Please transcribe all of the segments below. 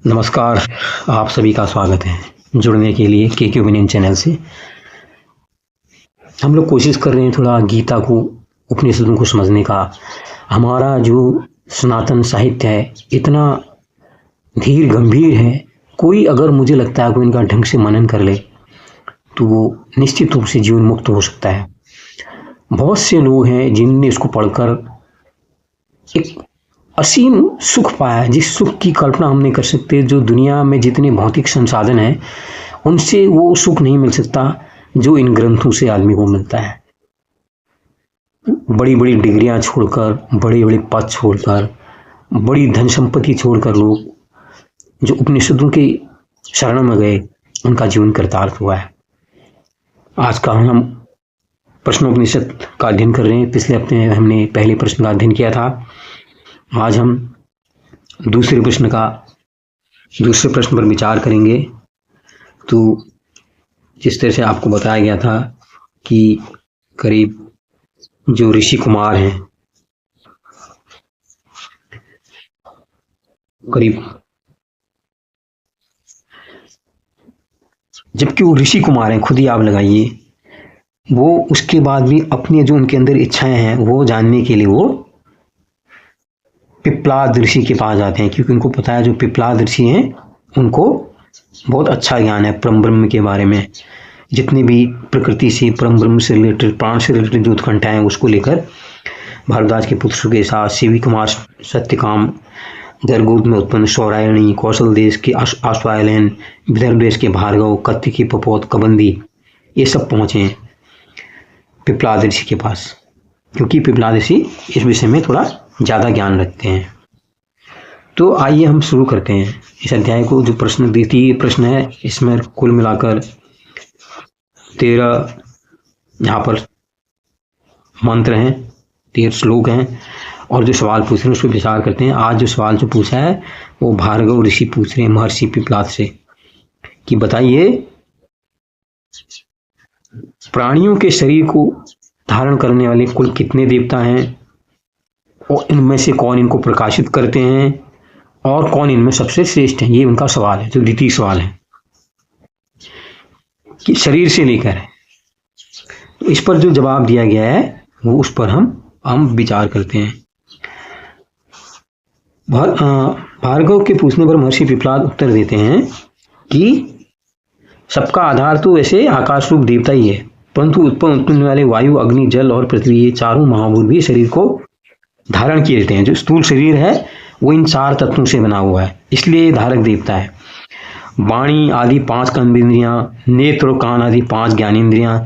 नमस्कार। आप सभी का स्वागत है जुड़ने के लिए के ओपिनियन चैनल से। हम लोग कोशिश कर रहे हैं थोड़ा गीता को, उपनिषदों को समझने का। हमारा जो सनातन साहित्य है इतना धीर गंभीर है, कोई अगर मुझे लगता है कोई इनका ढंग से मनन कर ले तो वो निश्चित रूप से जीवन मुक्त हो सकता है। बहुत से लोग हैं जिनने इसको पढ़कर एक असीम सुख पाया, जिस सुख की कल्पना हम नहीं कर सकते। जो दुनिया में जितने भौतिक संसाधन हैं उनसे वो सुख नहीं मिल सकता जो इन ग्रंथों से आदमी को मिलता है। बड़ी बड़ी डिग्रियां छोड़कर, बड़े बड़े पद छोड़कर, बड़ी धन संपत्ति छोड़कर लोग जो उपनिषदों के शरण में गए उनका जीवन कृतार्थ हुआ है। आज का हम प्रश्नोपनिषद का अध्ययन कर रहे हैं। पिछले हफ्ते हमने पहले प्रश्न का अध्ययन किया था। आज हम दूसरे प्रश्न पर विचार करेंगे। तो जिस तरह से आपको बताया गया था कि करीब जो ऋषि कुमार हैं, करीब जबकि वो ऋषि कुमार हैं, खुद ही आप लगाइए, वो उसके बाद भी अपनी जो उनके अंदर इच्छाएं हैं वो जानने के लिए वो पिप्पलाद ऋषि के पास जाते हैं, क्योंकि उनको पता है जो पिप्पलाद ऋषि हैं उनको बहुत अच्छा ज्ञान है परम ब्रह्म के बारे में। जितनी भी प्रकृति से, परम ब्रह्म से रिलेटेड, प्राण से रिलेटेड जो उत्कंठा है उसको लेकर भारद्वाज के पुत्र के साथ शिवी कुमार, सत्यकाम, गर्गोद में उत्पन्न सौरायणी, कौशल देश के आश्वायन, विदर्भ देश के भार्गव, कत्ति की पपोत, कबंदी, ये सब पहुंचे हैं पिप्पलाद ऋषि के पास, क्योंकि पिप्पलाद ऋषि इस विषय में थोड़ा ज़्यादा ज्ञान रखते हैं। तो आइए हम शुरू करते हैं इस अध्याय को। जो प्रश्न द्वितीय प्रश्न है, इसमें कुल मिलाकर 13 यहाँ पर मंत्र हैं, 13 श्लोक हैं, और जो सवाल पूछ रहे हैं उस पर विचार करते हैं। आज जो सवाल जो पूछा है वो भार्गव ऋषि पूछ रहे हैं महर्षि पिप्पलाद से कि बताइए प्राणियों के शरीर को धारण करने वाले कुल कितने देवता हैं, और इनमें से कौन इनको प्रकाशित करते हैं, और कौन इनमें सबसे श्रेष्ठ है। ये उनका सवाल है, जो द्वितीय सवाल है कि शरीर से लेकर है। तो इस पर जो जवाब दिया गया है वो उस पर हम विचार करते हैं। भार्गव के पूछने पर महर्षि पिप्पलाद उत्तर देते हैं कि सबका आधार तो वैसे आकाश रूप देवता ही है, परंतु उत्पन्न होने वाले वायु, अग्नि, जल और पृथ्वी, ये चारों महाभूत भी शरीर को धारण किए रहते हैं। जो स्थूल शरीर है वो इन 4 तत्वों से बना हुआ है, इसलिए धारक देवता है। वाणी आदि 5 कर्मेंद्रियां, नेत्र और कान आदि 5 ज्ञानेंद्रियां,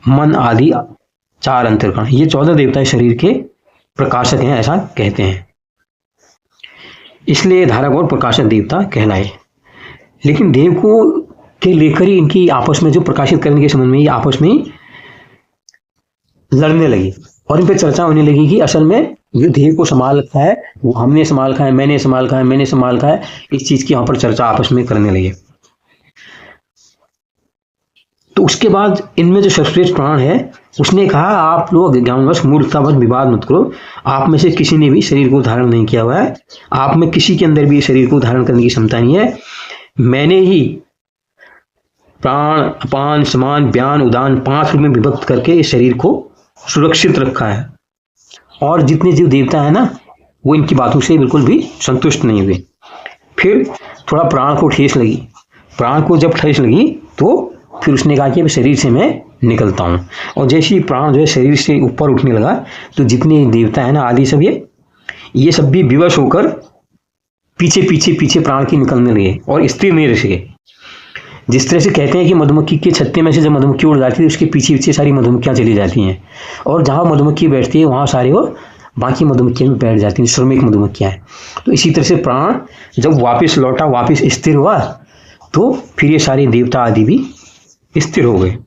मन आदि 4 अंतर्करण, ये 14 देवता शरीर के प्रकाशक हैं, ऐसा कहते हैं। इसलिए धारक और प्रकाशक देवता कहलाए। लेकिन देव को के लेकर ही इनकी आपस में जो प्रकाशित करने के संबंध में ये आपस में लड़ने लगी, और इन पर चर्चा होने लगी कि असल में जो देव को संभाल रखा है वो हमने संभाल रखा है, मैंने संभाल रखा है, मैंने संभाल रखा है। इस चीज की यहाँ पर चर्चा आपस में करने लगे। तो उसके बाद इनमें जो सर्वश्रेष्ठ प्राण है उसने कहा, आप लोग ज्ञानवश मूर्खतावश विवाद मत करो। आप में से किसी ने भी शरीर को धारण नहीं किया हुआ है, आप में किसी के अंदर भी शरीर को धारण करने की क्षमता नहीं है। मैंने ही प्राण, अपान, समान, व्यान, उदान 5 रूप में विभक्त करके इस शरीर को सुरक्षित रखा है। और जितने जीव देवता है ना वो इनकी बातों से बिल्कुल भी संतुष्ट नहीं हुए। फिर थोड़ा प्राण को ठेस लगी। प्राण को जब ठेस लगी तो फिर उसने कहा कि अब शरीर से मैं निकलता हूँ। और जैसे ही प्राण जो है शरीर से ऊपर उठने लगा तो जितने देवता है ना आदि सब ये सब भी विवश होकर पीछे पीछे पीछे प्राण की निकलने लगे और स्थिर नहीं रह सके। जिस तरह से कहते हैं कि मधुमक्खी के छत्ते में से जब मधुमक्खी उड़ जाती है उसके पीछे पीछे सारी मधुमक्खियां चली जाती हैं, और जहाँ मधुमक्खी बैठती है वहाँ सारे वो बाकी मधुमक्खियां भी बैठ जाती हैं, श्रमिक मधुमक्खियां हैं। तो इसी तरह से प्राण जब वापस लौटा, वापस स्थिर हुआ, तो फिर ये सारे देवता आदि भी स्थिर हो गए।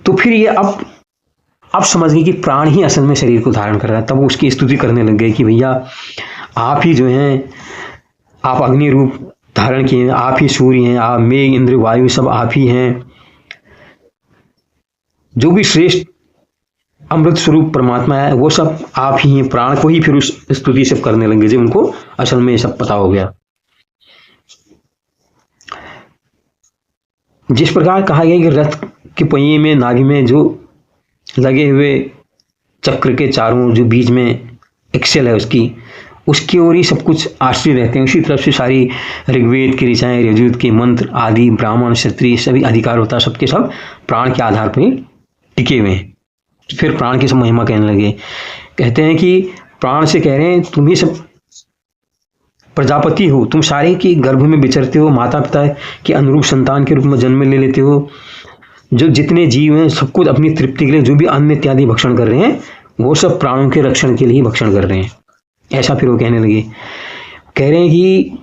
तो फिर ये अब समझ गए कि प्राण ही असल में शरीर को धारण कर रहा है। तब वो उसकी स्तुति करने लग गए कि भैया आप ही जो हैं, आप अग्नि रूप धारण किए हैं, आप ही सूर्य हैं, आप मेघ, इंद्र, वायु सब आप ही हैं। जो भी श्रेष्ठ अमृत स्वरूप परमात्मा है, वो सब आप ही हैं, प्राण को ही फिर उस स्तुति सब करने लगे जब उनको असल में ये सब पता हो गया। जिस प्रकार कहा गया कि रथ के पहिए में नाभि में जो लगे हुए चक्र के चारों जो बीच में एक्सेल है उसकी ओर ही सब कुछ आश्रित रहते हैं, उसी तरफ से सारी ऋग्वेद की ऋचाएं, यजुर्वेद के मंत्र आदि, ब्राह्मण क्षत्रिय सभी अधिकार होता है, सबके सब प्राण के आधार पर टिके हुए हैं। फिर प्राण की सब महिमा कहने लगे, कहते हैं कि प्राण से कह रहे हैं तुम ही सब प्रजापति हो, तुम सारे के गर्भ में विचरते हो, माता पिता के अनुरूप संतान के रूप में जन्म ले लेते हो, जो जितने जीव हैं सब कुछ अपनी तृप्ति के लिए जो भी अन्न इत्यादि भक्षण कर रहे हैं वो सब प्राणों के रक्षण के लिए ही भक्षण कर रहे हैं। ऐसा फिर वो कहने लगे, कह रहे हैं कि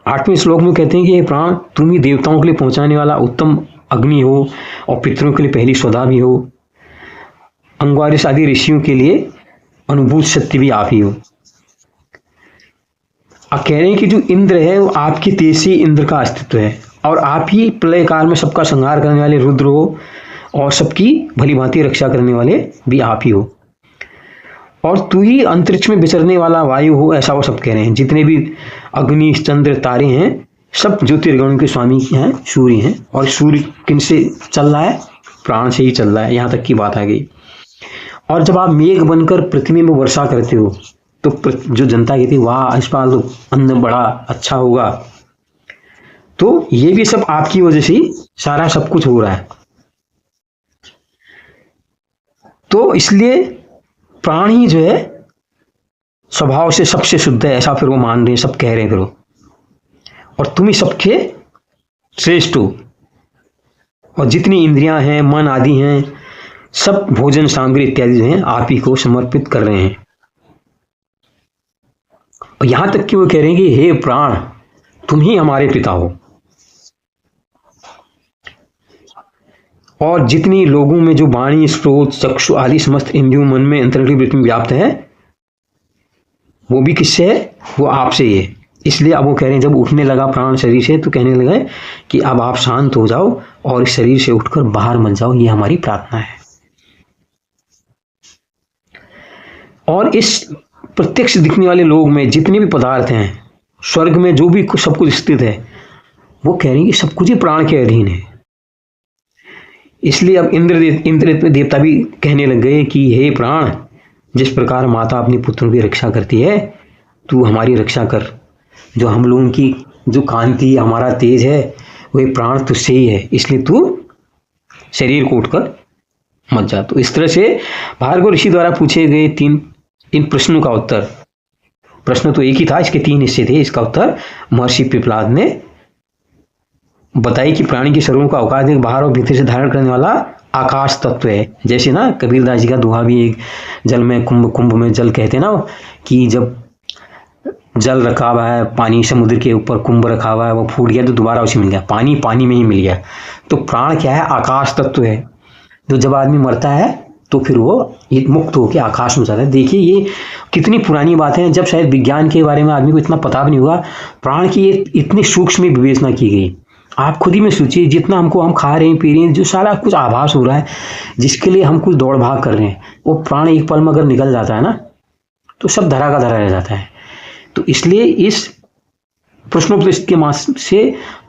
8वें श्लोक में कहते हैं कि ये प्राण तुम ही देवताओं के लिए पहुंचाने वाला उत्तम अग्नि हो और पितरों के लिए पहली स्वधा भी हो, अंगारिस आदि ऋषियों के लिए अनुभूत शक्ति भी आप ही हो। आप कह रहे हैं कि जो इंद्र है वो आपके तेज से इंद्र का अस्तित्व है और आप ही प्रलय काल में सबका संहार करने वाले रुद्र हो और सबकी भली भांति रक्षा करने वाले भी आप ही हो, और तू ही अंतरिक्ष में विचरने वाला वायु हो, ऐसा वो सब कह रहे हैं। जितने भी अग्नि चंद्र तारे हैं सब ज्योतिर्गणों के स्वामी हैं, सूर्य हैं, और सूर्य किन से चल रहा है? प्राण से ही चल रहा है, यहाँ तक की बात आ गई। और जब आप मेघ बनकर पृथ्वी में वर्षा करते हो तो जो जनता कहती है वाह इस बार तो अन्न बड़ा अच्छा होगा, तो ये भी सब आपकी वजह से ही सारा सब कुछ हो रहा है। तो इसलिए प्राण ही जो है स्वभाव से सबसे शुद्ध है, ऐसा फिर वो मान रहे हैं, सब कह रहे हैं फिर वो, और तुम ही सबके श्रेष्ठ हो, और जितनी इंद्रियां हैं मन आदि हैं सब भोजन सामग्री इत्यादि जो हैं आप ही को समर्पित कर रहे हैं। और यहां तक कि वो कह रहे हैं कि हे प्राण तुम ही हमारे पिता हो, और जितनी लोगों में जो वाणी स्रोत चक्षु आदि समस्त इंद्रियों मन में अंतरिक्ष वृत्ति में व्याप्त है वो भी किससे है? वो आपसे ही है। इसलिए अब वो कह रहे हैं जब उठने लगा प्राण शरीर से तो कहने लगे कि अब आप शांत हो जाओ और इस शरीर से उठकर बाहर मत जाओ, ये हमारी प्रार्थना है। और इस प्रत्यक्ष दिखने वाले लोग में जितने भी पदार्थ हैं, स्वर्ग में जो भी सब कुछ स्थित है, वो कह रहे हैं कि सब कुछ ही प्राण के अधीन है। इसलिए अब इंद्र देवता भी कहने लग गए कि हे प्राण, जिस प्रकार माता अपनी पुत्रों की रक्षा करती है तू हमारी रक्षा कर, जो हम लोगों की जो कांति हमारा तेज है वही प्राण तुझसे ही है, इसलिए तू शरीर को उठकर मत जा। तो इस तरह से भार्गव ऋषि द्वारा पूछे गए इन प्रश्नों का उत्तर, प्रश्न तो एक ही था, इसके 3 हिस्से थे, इसका उत्तर महर्षि पिपलाद ने बताई कि प्राणी के शरीरों का अवकाश देख बाहर और भीतर से धारण करने वाला आकाश तत्व है। जैसे ना कबीरदास जी का दोहा भी एक जल में कुंभ में जल कहते हैं ना, कि जब जल रखा हुआ है पानी समुद्र के ऊपर कुंभ रखा हुआ है वो फूट गया तो दोबारा उसे मिल गया, पानी पानी में ही मिल गया। तो प्राण क्या है? आकाश तत्व है। तो जब आदमी मरता है तो फिर वो मुक्त होकर आकाश में जाता है। देखिए ये कितनी पुरानी बात है, जब शायद विज्ञान के बारे में आदमी को इतना पता भी नहीं होगा, प्राण की ये इतनी सूक्ष्म विवेचना की गई। आप खुद ही में सोचिए, जितना हम खा रहे हैं पी रहे हैं, जो सारा कुछ आभास हो रहा है, जिसके लिए हम कुछ दौड़ भाग कर रहे हैं, वो प्राण एक पल में अगर निकल जाता है ना तो सब धरा का धरा रह जाता है। तो इसलिए इस प्रश्नोपनिषद के माध्यम से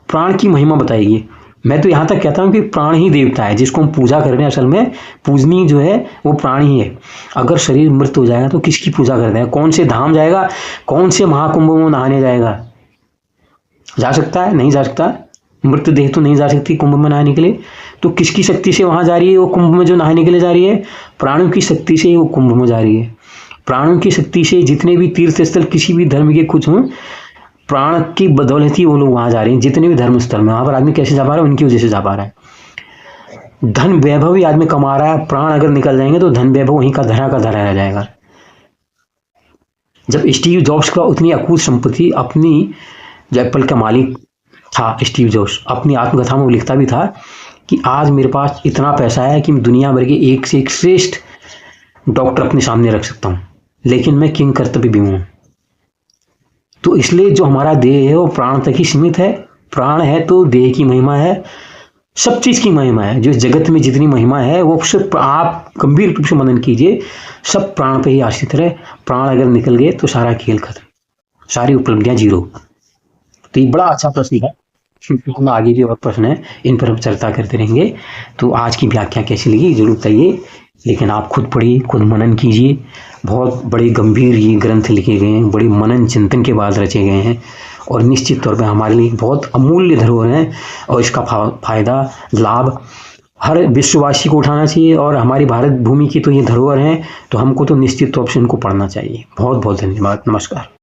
प्राण की महिमा बताएगी। मैं तो यहाँ तक कहता हूँ कि प्राण ही देवता है, जिसको हम पूजा कर रहे हैं, असल में पूजनीय जो है वो प्राण ही है। अगर शरीर मृत हो जाएगा तो किसकी पूजा करते हैं? कौन से धाम जाएगा? कौन से महाकुंभ में नहाने जाएगा? जा सकता है? नहीं जा सकता। मृत देह तो नहीं जा सकती कुंभ में नहाने के लिए। तो किसकी शक्ति से वहां जा रही है वो कुंभ में जो नहाने के लिए जा रही है? प्राणों की शक्ति से वो कुंभ में जा रही है। प्राणों की शक्ति से जितने भी तीर्थ स्थल किसी भी धर्म के कुछ हों, प्राण की बदौलत ही वो लोग वहां जा रहे हैं। जितने भी धर्म स्थल में वहां पर आदमी कैसे जा पा रहा है? उनकी वजह से जा पा रहा है। धन वैभव ही आदमी कमा रहा है, प्राण अगर निकल जाएंगे तो धन वैभव वहीं का धरा रह जाएगा। जब स्टीव जॉब्स का उतनी अकूत संपत्ति, अपनी जो एप्पल का मालिक था स्टीव जॉब्स, अपनी आत्मकथा में लिखता भी था कि आज मेरे पास इतना पैसा है कि मैं दुनिया भर के एक से एक श्रेष्ठ डॉक्टर अपने सामने रख सकता हूँ, लेकिन मैं किंग कर्तव्य भी हूँ। तो इसलिए जो हमारा देह है वो प्राण तक ही सीमित है। प्राण है तो देह की महिमा है, सब चीज़ की महिमा है, जो जगत में जितनी महिमा है वो सिर्फ आप गंभीर रूप से मनन कीजिए, सब प्राण पे ही आश्रित है। प्राण अगर निकल गए तो सारा खेल खत्म, सारी उपलब्धियां जीरो। तो ये बड़ा अच्छा प्रश्न है, हम आगे भी और प्रश्न है, इन पर हम चर्चा करते रहेंगे। तो आज की व्याख्या कैसी लगी जरूर बताइए, लेकिन आप खुद पढ़िए, खुद मनन कीजिए। बहुत बड़े गंभीर ये ग्रंथ लिखे गए हैं, बड़ी मनन चिंतन के बाद रचे गए हैं, और निश्चित तौर पे हमारे लिए बहुत अमूल्य धरोहर है, और इसका फायदा लाभ हर विश्ववासी को उठाना चाहिए। और हमारी भारत भूमि की तो ये धरोहर है, तो हमको तो निश्चित तौर से इनको पढ़ना चाहिए। बहुत बहुत धन्यवाद, नमस्कार।